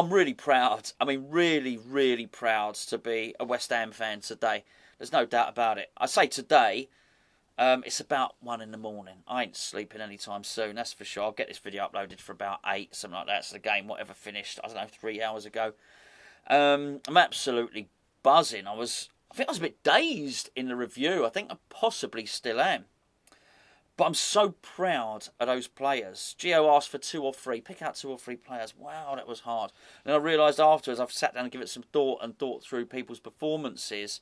I'm really proud. I mean, really, really proud to be a West Ham fan today. There's no doubt about it. I say today, it's about 1 in the morning. I ain't sleeping anytime soon, that's for sure. I'll get this video uploaded for about 8, something like that. So the game, whatever, finished, I don't know, 3 hours ago. I'm absolutely buzzing. I think I was a bit dazed in the review. I think I possibly still am. But I'm so proud of those players. Gio asked for 2 or 3. Pick out 2 or 3 players. Wow, that was hard. And I realised afterwards, I've sat down and given it some thought and thought through people's performances.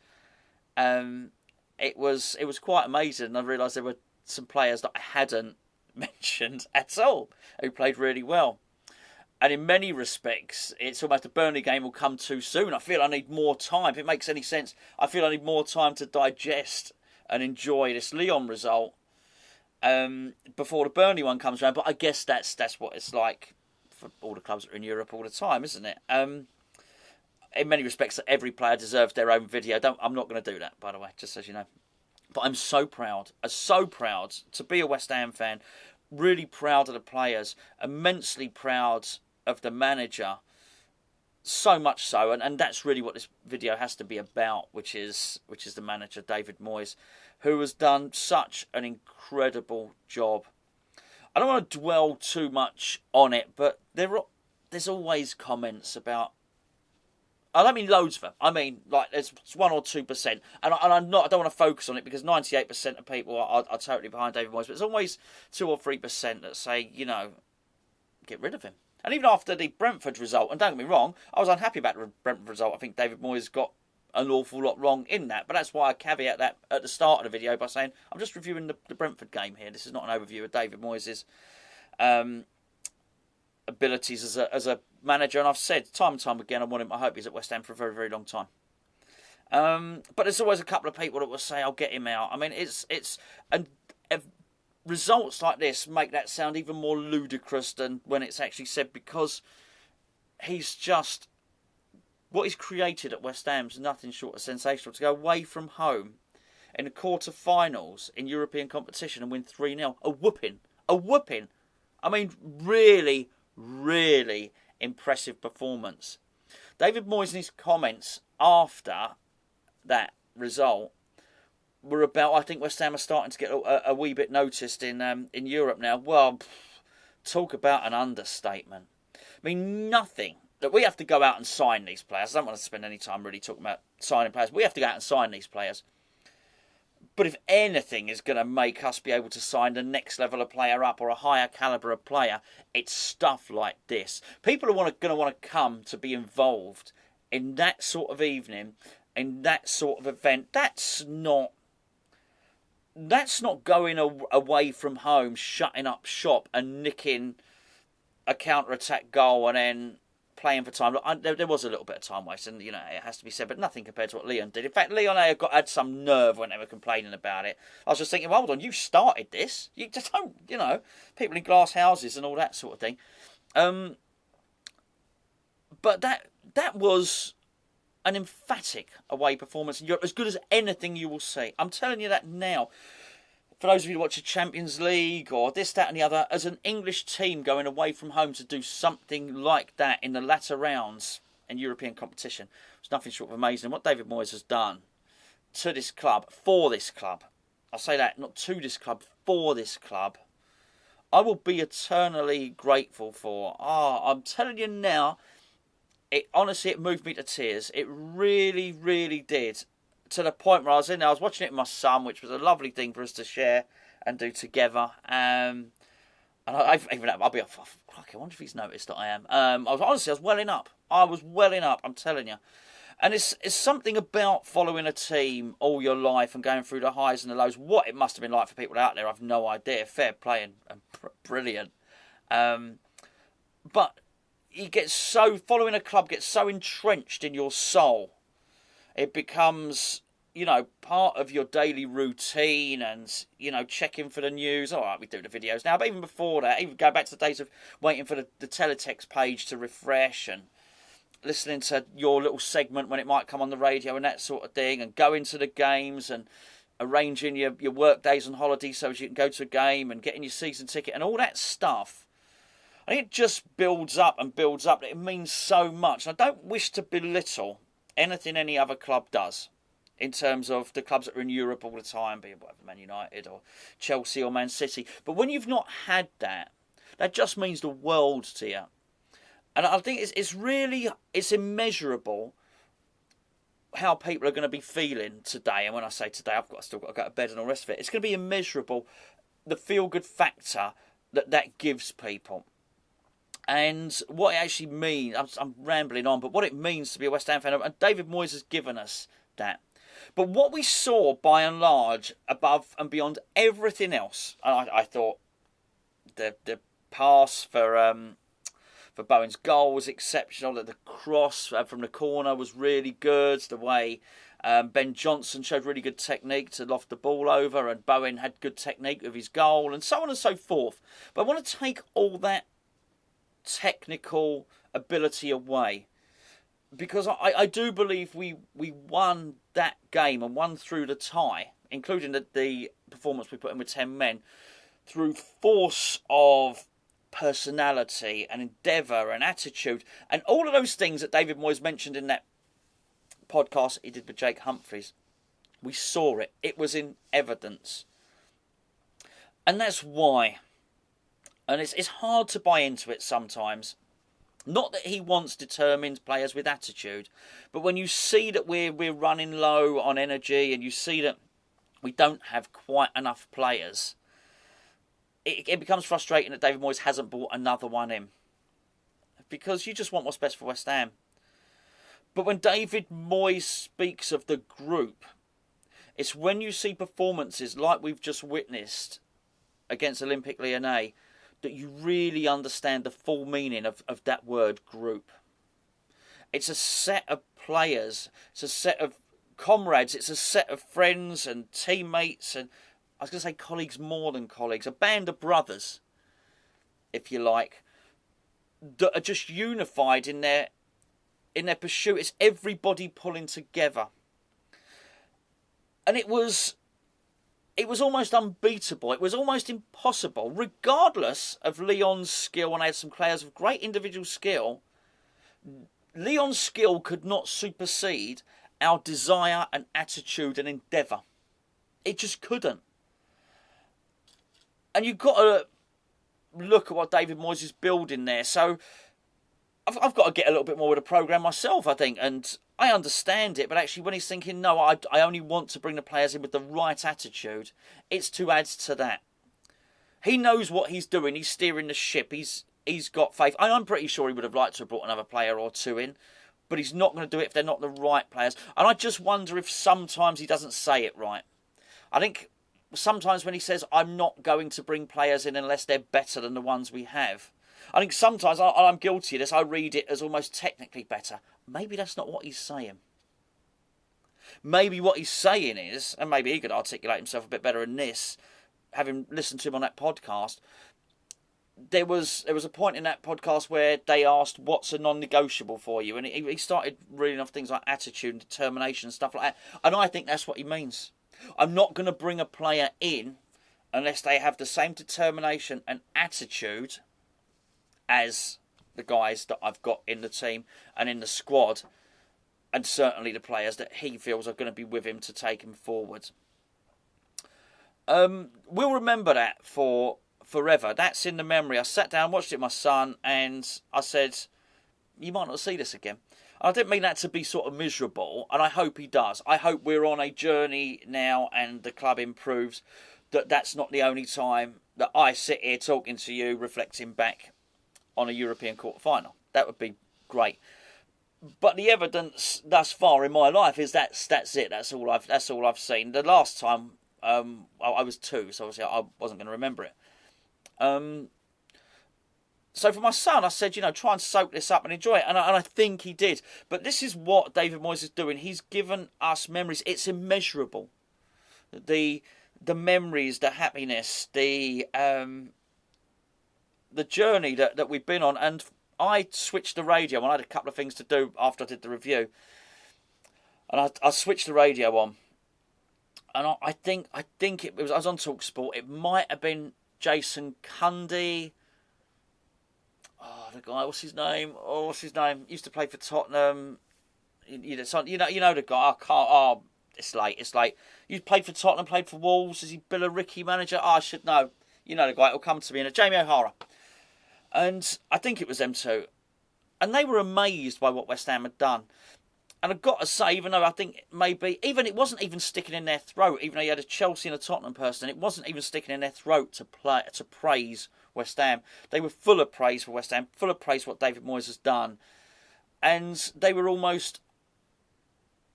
It was quite amazing. And I realised there were some players that I hadn't mentioned at all who played really well. And in many respects, it's almost the Burnley game will come too soon. I feel I need more time. If it makes any sense, I feel I need more time to digest and enjoy this Lyon result before the Burnley one comes around. But I guess that's what it's like for all the clubs that are in Europe all the time, isn't it? In many respects, every player deserves their own video. I'm not going to do that, by the way, just as you know. But I'm so proud to be a West Ham fan. Really proud of the players. Immensely proud of the manager. So much so, and that's really what this video has to be about, which is the manager, David Moyes, who has done such an incredible job. I don't want to dwell too much on it, but there's always comments about. I don't mean loads of them. I mean, like, there's 1 or 2%. And I don't want to focus on it because 98% of people are totally behind David Moyes. But there's always 2 or 3% that say, get rid of him. And even after the Brentford result, and don't get me wrong, I was unhappy about the Brentford result. I think David Moyes got an awful lot wrong in that. But that's why I caveat that at the start of the video by saying, I'm just reviewing the Brentford game here. This is not an overview of David Moyes' abilities as a manager, and I've said time and time again, I hope he's at West Ham for a very, very long time. But there's always a couple of people that will say, "I'll get him out." I mean, and results like this make that sound even more ludicrous than when it's actually said, because he's just what he's created at West Ham is nothing short of sensational. To go away from home in the quarter-finals in European competition and win 3-0, a whooping. I mean, really, really impressive performance. David Moyes' his comments after that result were about, I think West Ham are starting to get a wee bit noticed in Europe now. Well, talk about an understatement. I mean, nothing. That we have to go out and sign these players. I don't want to spend any time really talking about signing players. We have to go out and sign these players. But if anything is going to make us be able to sign the next level of player up or a higher calibre of player, it's stuff like this. People are going to want to come to be involved in that sort of evening, in that sort of event. That's not going away from home, shutting up shop and nicking a counter-attack goal and then playing for time. There was a little bit of time waste, and it has to be said, but nothing compared to what Lyon did. In fact, Lyonnais had some nerve when they were complaining about it. I was just thinking, well, hold on, you started this. You just don't, people in glass houses and all that sort of thing. But that was an emphatic away performance in Europe, as good as anything you will see. I'm telling you that now. For those of you who watch the Champions League or this, that and the other, as an English team going away from home to do something like that in the latter rounds in European competition, it's nothing short of amazing. What David Moyes has done to this club, for this club, I'll say that, not to this club, for this club, I will be eternally grateful for. I'm telling you now, honestly, it moved me to tears. It really, really did. To the point where I was watching it with my son, which was a lovely thing for us to share and do together. And I'll be off. I wonder if he's noticed that I am. I was welling up. I'm telling you. And it's something about following a team all your life and going through the highs and the lows. What it must have been like for people out there, I've no idea. Fair play and brilliant. But following a club gets so entrenched in your soul. It becomes, part of your daily routine and, checking for the news. All right, we do the videos now. But even before that, even go back to the days of waiting for the teletext page to refresh and listening to your little segment when it might come on the radio and that sort of thing, and going to the games and arranging your work days and holidays so as you can go to a game and getting your season ticket and all that stuff. And it just builds up and builds up. It means so much. And I don't wish to belittle anything any other club does in terms of the clubs that are in Europe all the time, be it whatever, Man United or Chelsea or Man City. But when you've not had that, that just means the world to you. And I think it's immeasurable how people are going to be feeling today. And when I say today, I've still got to go to bed and all the rest of it. It's going to be immeasurable, the feel-good factor that gives people. And what it actually means, I'm rambling on, but what it means to be a West Ham fan, and David Moyes has given us that. But what we saw, by and large, above and beyond everything else, I thought the pass for Bowen's goal was exceptional. That the cross from the corner was really good. The way Ben Johnson showed really good technique to loft the ball over, and Bowen had good technique with his goal, and so on and so forth. But I want to take all that technical ability away, because I do believe we won that game and won through the tie, including the performance we put in with 10 men, through force of personality and endeavour and attitude and all of those things that David Moyes mentioned in that podcast he did with Jake Humphries. We saw it. It was in evidence. And that's why. And it's hard to buy into it sometimes. Not that he wants determined players with attitude, but when you see that we're running low on energy and you see that we don't have quite enough players, it becomes frustrating that David Moyes hasn't brought another one in, because you just want what's best for West Ham. But when David Moyes speaks of the group, it's when you see performances like we've just witnessed against Olympic Lyonnais that you really understand the full meaning of that word group. It's a set of players, it's a set of comrades, it's a set of friends and teammates, and I was going to say colleagues more than colleagues, a band of brothers, if you like, that are just unified in their pursuit. It's everybody pulling together. And it was almost unbeatable. It was almost impossible, regardless of Lyon's skill, and I had some players of great individual skill. Lyon's skill could not supersede our desire and attitude and endeavour. It just couldn't. And you've got to look at what David Moyes is building there. So I've got to get a little bit more with the programme myself, I think. And I understand it, but actually when he's thinking, no, I only want to bring the players in with the right attitude, it's to add to that. He knows what he's doing. He's steering the ship. He's got faith. I'm pretty sure he would have liked to have brought another player or two in, but he's not going to do it if they're not the right players. And I just wonder if sometimes he doesn't say it right. I think sometimes when he says, I'm not going to bring players in unless they're better than the ones we have, I think sometimes, I'm guilty of this, I read it as almost technically better. Maybe that's not what he's saying. Maybe what he's saying is, and maybe he could articulate himself a bit better than this, having listened to him on that podcast, there was a point in that podcast where they asked, what's a non-negotiable for you? And he started reading off things like attitude and determination and stuff like that. And I think that's what he means. I'm not going to bring a player in unless they have the same determination and attitude as the guys that I've got in the team and in the squad, and certainly the players that he feels are going to be with him to take him forward. We'll remember that for forever. That's in the memory. I sat down, watched it with my son, and I said, you might not see this again. I didn't mean that to be sort of miserable, and I hope he does. I hope we're on a journey now and the club improves, that's not the only time that I sit here talking to you, reflecting back on a European quarter-final. That would be great. But the evidence thus far in my life is that's it. That's all I've seen. The last time I was 2, so obviously I wasn't going to remember it. So for my son, I said, try and soak this up and enjoy it. And I think he did. But this is what David Moyes is doing. He's given us memories. It's immeasurable. The memories, the happiness, the journey that we've been on. And I switched the radio on. I had a couple of things to do after I did the review. And I switched the radio on. And I think it was, I was on TalkSport. It might have been Jason Cundy. the guy, what's his name? Used to play for Tottenham. You know the guy. I can't. Oh, it's late. You played for Tottenham, played for Wolves. Is he Billericay manager? Oh, I should know. You know the guy. It'll come to me. Jamie O'Hara. And I think it was them two. And they were amazed by what West Ham had done. And I've got to say, even though I think maybe, even it wasn't even sticking in their throat, even though you had a Chelsea and a Tottenham person, it wasn't even sticking in their throat to praise West Ham. They were full of praise for West Ham, full of praise for what David Moyes has done. And they were almost,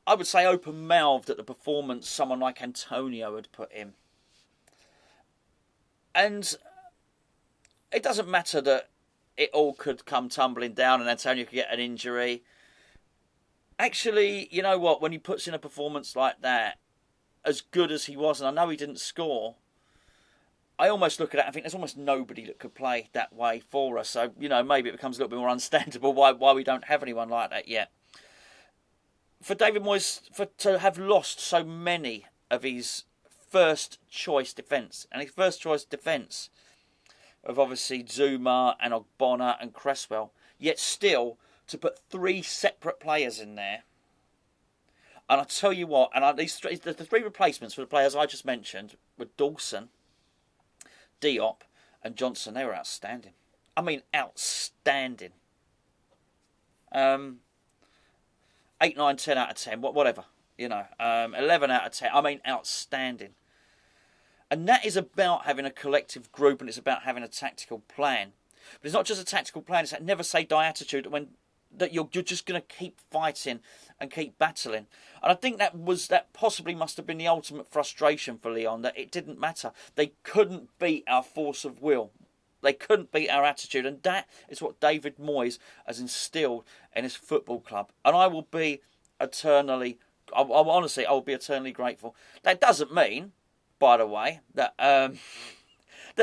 I would say, open-mouthed at the performance someone like Antonio had put in. And it doesn't matter that it all could come tumbling down and Antonio could get an injury. Actually, you know what? When he puts in a performance like that, as good as he was, and I know he didn't score, I almost look at it and think there's almost nobody that could play that way for us. So, you know, maybe it becomes a little bit more understandable why we don't have anyone like that yet. For David Moyes to have lost so many of his first choice defence, and his first choice defence of obviously Zuma and Ogbonna and Cresswell, yet still to put three separate players in there. And I tell you what, and the three replacements for the players I just mentioned were Dawson, Diop and Johnson. They were outstanding. I mean, outstanding. 8, 9, 10 out of 10, whatever. 11 out of 10. I mean, outstanding. And that is about having a collective group, and it's about having a tactical plan. But it's not just a tactical plan, it's that never say die attitude that you're just going to keep fighting and keep battling. And I think that possibly must have been the ultimate frustration for Lyon, that it didn't matter. They couldn't beat our force of will. They couldn't beat our attitude. And that is what David Moyes has instilled in his football club. And I will be eternally, I will be eternally grateful. That doesn't mean, by the way, that that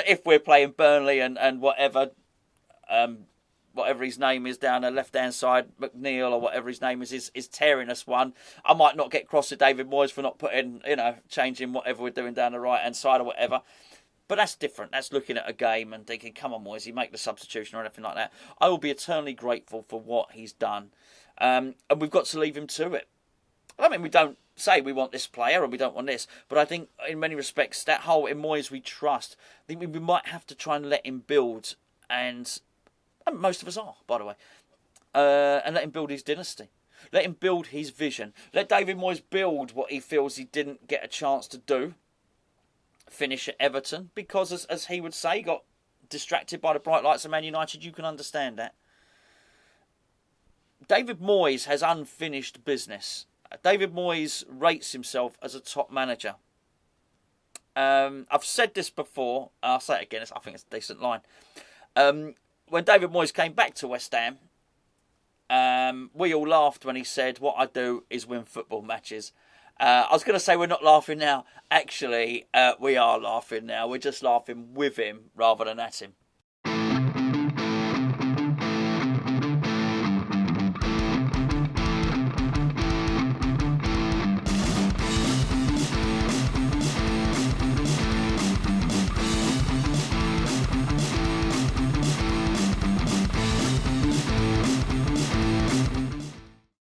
if we're playing Burnley and whatever his name is down the left-hand side, McNeil or whatever his name is tearing us one, I might not get cross with David Moyes for not putting, changing whatever we're doing down the right-hand side or whatever. But that's different. That's looking at a game and thinking, come on, Moyes, you make the substitution or anything like that. I will be eternally grateful for what he's done. And we've got to leave him to it. I mean, we don't say we want this player or we don't want this, but I think in many respects, that whole in Moyes we trust, I think we might have to try and let him build, and most of us are, by the way, and let him build his dynasty. Let him build his vision. Let David Moyes build what he feels he didn't get a chance to do. Finish at Everton, because as he would say, he got distracted by the bright lights of Man United. You can understand that. David Moyes has unfinished business. David Moyes rates himself as a top manager. I've said this before. I'll say it again. I think it's a decent line. When David Moyes came back to West Ham, we all laughed when he said, what I do is win football matches. I was going to say we're not laughing now. Actually, we are laughing now. We're just laughing with him rather than at him.